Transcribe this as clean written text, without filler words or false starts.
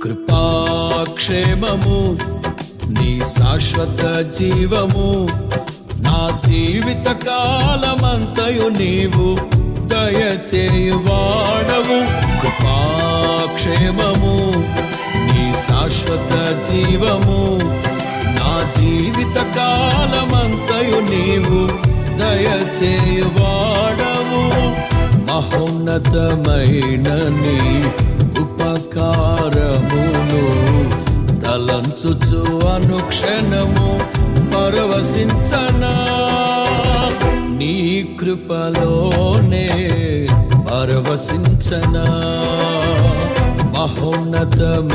కృపాక్షేమము నీ శాశ్వత జీవము నా జీవిత కాలమంతయు నీవు దయచేయువాడవు. కృపాక్షేమము నీ శాశ్వత జీవము నా జీవిత కాలమంతయు నీవు దయచేయువాడవు. మహోన్నతమైన నీ ఉపకారమును తలంచుచు అనుక్షణము పరవశించనా, నీ కృపలోనే పరవశించనా. మహోన్నతమైన